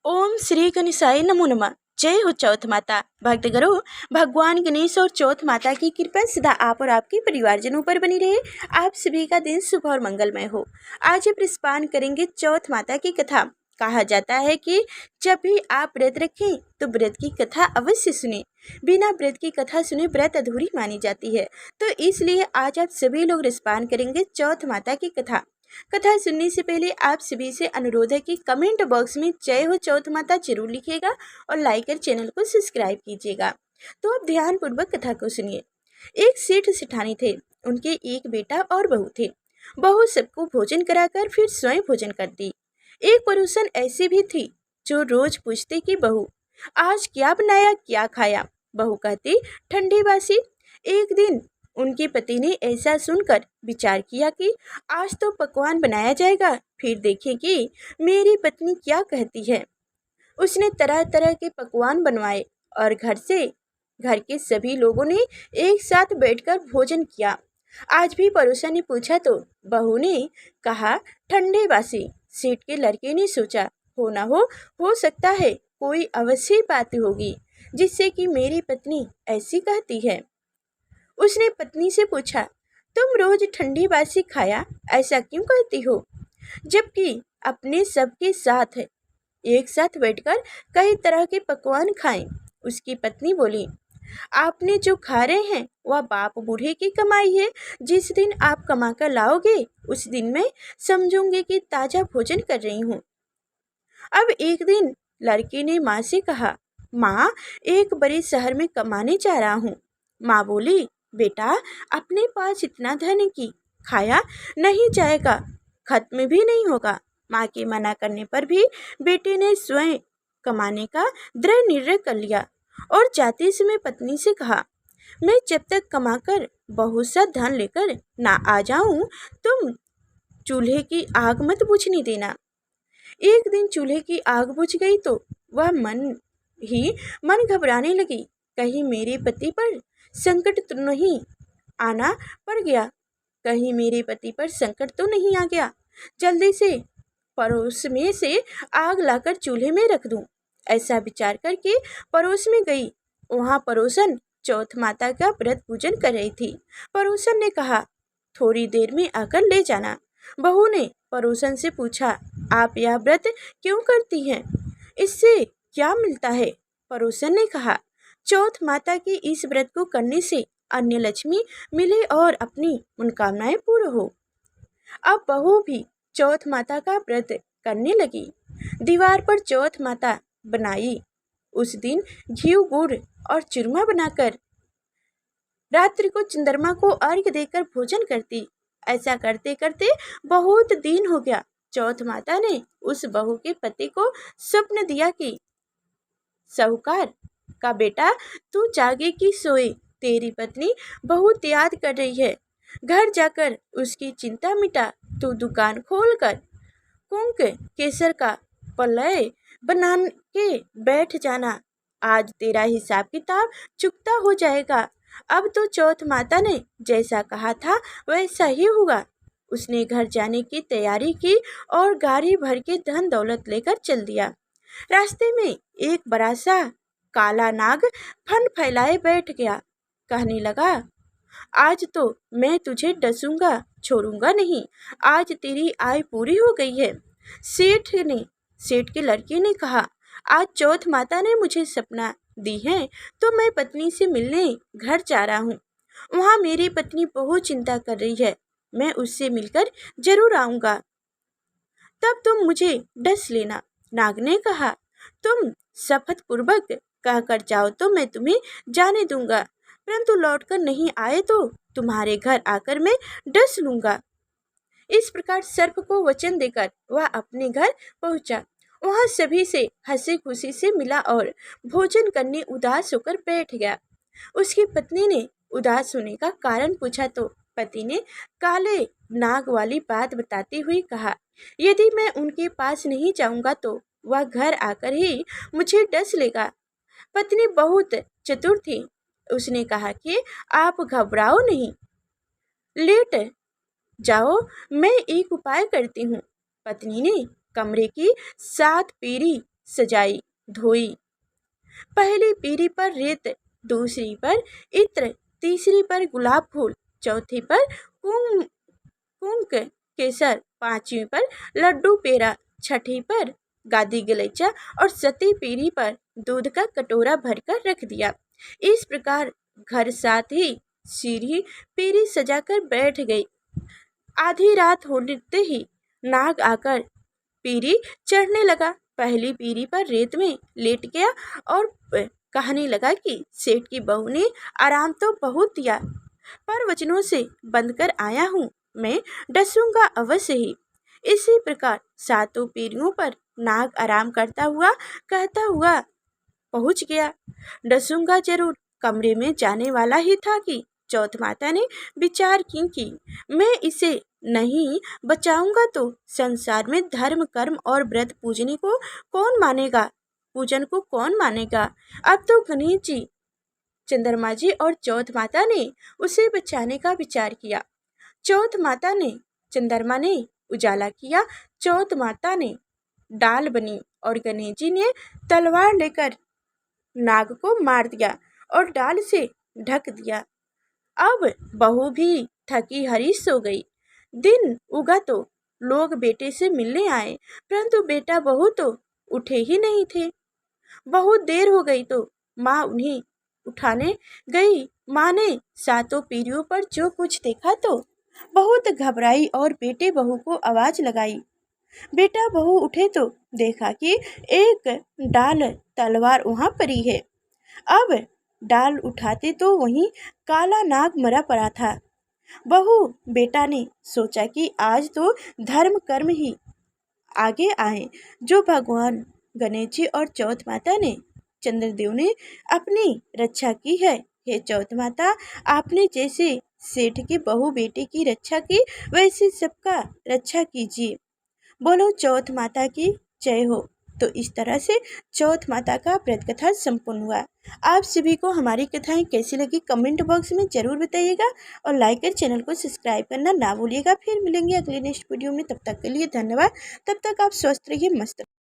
ओम श्री गणेशाय नमो नमः। जय हो चौथ माता। भक्तगणों, भगवान गणेश और चौथ माता की कृपा सदा आप और आपके परिवारजनों पर बनी रहे। आप सभी का दिन शुभ और मंगलमय हो। आज हम प्रस्पान करेंगे चौथ माता की कथा। कहा जाता है कि जब भी आप व्रत रखें तो व्रत की कथा अवश्य सुने। बिना व्रत की कथा सुने व्रत अधूरी मानी जाती है। तो इसलिए आज आप सभी लोग प्रस्पान करेंगे चौथ माता की कथा। कथा सुनने से पहले आप सभी से अनुरोध है कि कमेंट बॉक्स में जय हो चौथ माता जरूर लिखिएगा और लाइक कर चैनल को सब्सक्राइब कीजिएगा। तो अब ध्यान पूर्वक कथा को सुनिए। एक सेठ सेठानी थे। उनके एक बेटा और बहू थे। बहू सबको भोजन कराकर फिर स्वयं भोजन करती। एक पड़ोसन ऐसी भी थी जो रोज पूछते कि बहू आज क्या बनाया, क्या खाया। बहू कहती ठंडी बासी। एक दिन उनके पति ने ऐसा सुनकर विचार किया कि आज तो पकवान बनाया जाएगा, फिर देखें कि मेरी पत्नी क्या कहती है। उसने तरह तरह के पकवान बनवाए और घर के सभी लोगों ने एक साथ बैठकर भोजन किया। आज भी पड़ोसन ने पूछा तो बहू ने कहा ठंडे बासी। सेठ के लड़के ने सोचा हो सकता है कोई अवश्य बात होगी जिससे कि मेरी पत्नी ऐसी कहती है। उसने पत्नी से पूछा तुम रोज ठंडी बासी खाया ऐसा क्यों कहती हो, जबकि अपने सबके साथ एक साथ बैठकर कई तरह के पकवान खाएं। उसकी पत्नी बोली आपने जो खा रहे हैं वह बाप बूढ़े की कमाई है। जिस दिन आप कमा कर लाओगे उस दिन मैं समझूंगी कि ताजा भोजन कर रही हूँ। अब एक दिन लड़के ने माँ से कहा माँ एक बड़े शहर में कमाने जा रहा हूँ। माँ बोली बेटा अपने पास इतना धन की खाया नहीं जाएगा, खत्म भी नहीं होगा। माँ के मना करने पर भी बेटे ने स्वयं कमाने का दृढ़ निर्णय कर लिया और जाते समय पत्नी से कहा मैं जब तक कमाकर बहुत सा धन लेकर ना आ जाऊं तुम चूल्हे की आग मत बुझने देना। एक दिन चूल्हे की आग बुझ गई तो वह मन घबराने लगी। कहीं मेरे पति पर संकट तो नहीं आना पड़ गया, कहीं मेरे पति पर संकट तो नहीं आ गया। जल्दी से पड़ोस में से आग लाकर चूल्हे में रख दूं। ऐसा विचार करके पड़ोस में गई। वहाँ पड़ोसन चौथ माता का व्रत पूजन कर रही थी। पड़ोसन ने कहा थोड़ी देर में आकर ले जाना। बहू ने पड़ोसन से पूछा आप यह व्रत क्यों करती हैं, इससे क्या मिलता है। पड़ोसन ने कहा चौथ माता के इस व्रत को करने से अन्य लक्ष्मी मिले और अपनी मनोकामनाएं पूर्ण हो। अब बहू भी चौथ माता का व्रत करने लगी। दीवार पर चौथ माता बनाई। उस दिन घी गुड़ और चूरमा बनाकर रात्रि को चंद्रमा को अर्घ्य देकर भोजन करती। ऐसा करते करते बहुत दिन हो गया। चौथ माता ने उस बहू के पति को स्वप्न दिया कि साहूकार का बेटा तू जागे कि सोए, तेरी पत्नी बहुत याद कर रही है। घर जाकर उसकी चिंता मिटा, तू दुकान खोलकर कुंक केसर का पलय बना के बैठ जाना। आज तेरा हिसाब किताब चुकता हो जाएगा। अब तो चौथ माता ने जैसा कहा था वैसा ही हुआ। उसने घर जाने की तैयारी की और गाड़ी भर के धन दौलत लेकर चल दिया। रास्ते में एक बड़ा सा काला नाग फन फैलाए बैठ गया। कहने लगा आज तो मैं तुझे डसूंगा, छोड़ूंगा नहीं। आज तेरी आय पूरी हो गई है। सेठ के लड़के ने कहा आज चौथ माता ने मुझे सपना दी है तो मैं पत्नी से मिलने घर जा रहा हूँ। वहाँ मेरी पत्नी बहुत चिंता कर रही है, मैं उससे मिलकर जरूर आऊँगा, तब तुम मुझे डस लेना। नाग ने कहा तुम शपथ पूर्वक कहकर जाओ तो मैं तुम्हें जाने दूंगा, परंतु लौटकर नहीं आए तो तुम्हारे घर आकर मैं डस लूंगा। इस प्रकार सर्प को वचन देकर वह अपने घर पहुंचा। वहां सभी से हंसी खुशी से मिला और भोजन करने उदास होकर बैठ गया। उसकी पत्नी ने उदास होने का कारण पूछा तो पति ने काले नाग वाली बात बताते हुए कहा यदि मैं उनके पास नहीं जाऊंगा तो वह घर आकर ही मुझे डस लेगा। पत्नी बहुत चतुर थी। उसने कहा कि आप घबराओ नहीं, लेट जाओ, मैं एक उपाय करती हूँ। पत्नी ने कमरे की 7 पीढ़ी सजाई धोई। पहली पीढ़ी पर रेत, दूसरी पर इत्र, तीसरी पर गुलाब फूल, चौथी पर कुंक केसर, पांचवी पर लड्डू पेड़ा, छठी पर गादी गलीचा और सती पीढ़ी पर दूध का कटोरा भरकर रख दिया। इस प्रकार घर साथ ही सीढ़ी पीढ़ी सजाकर बैठ गई। आधी रात होते ही नाग आकर पीढ़ी चढ़ने लगा। पहली पीढ़ी पर रेत में लेट गया और कहने लगा कि सेठ की बहू ने आराम तो बहुत दिया, पर वचनों से बंद कर आया हूँ, मैं डसूंगा अवश्य ही। इसी प्रकार सातों पीढ़ियों पर नाग आराम करता हुआ कहता हुआ पहुंच गया। डसूंगा जरूर कमरे में जाने वाला ही था कि चौथ माता ने विचार की कि मैं इसे नहीं बचाऊंगा तो संसार में धर्म कर्म और व्रत पूजन को कौन मानेगा। अब तो गणेश जी, चंद्रमा जी और चौथ माता ने उसे बचाने का विचार किया। चौथ माता ने चंद्रमा ने उजाला किया, चौथ माता ने डाल बनी और गणेश जी ने तलवार लेकर नाग को मार दिया और डाल से ढक दिया। अब बहू भी थकी हारी सो गई। दिन उगा तो लोग बेटे से मिलने आए, परंतु बेटा बहू तो उठे ही नहीं थे। बहुत देर हो गई तो माँ उन्हें उठाने गई। माँ ने सातों पीढ़ियों पर जो कुछ देखा तो बहुत घबराई और बेटे बहू को आवाज लगाई। बेटा बहू उठे तो देखा कि एक डाल तलवार वहां पड़ी है। अब डाल उठाते तो वहीं काला नाग मरा पड़ा था। बहू बेटा ने सोचा कि आज तो धर्म कर्म ही आगे आए, जो भगवान गणेश जी और चौथ माता ने चंद्रदेव ने अपनी रक्षा की है। हे चौथ माता, आपने जैसे सेठ के बहू बेटे की रक्षा की, वैसे सबका रक्षा कीजिए। बोलो चौथ माता की जय हो। तो इस तरह से चौथ माता का व्रत कथा संपूर्ण हुआ। आप सभी को हमारी कथाएं कैसी लगी कमेंट बॉक्स में जरूर बताइएगा और लाइक कर चैनल को सब्सक्राइब करना ना भूलिएगा। फिर मिलेंगे अगले नेक्स्ट वीडियो में, तब तक के लिए धन्यवाद। तब तक आप स्वस्थ रहिए, मस्त रहिए।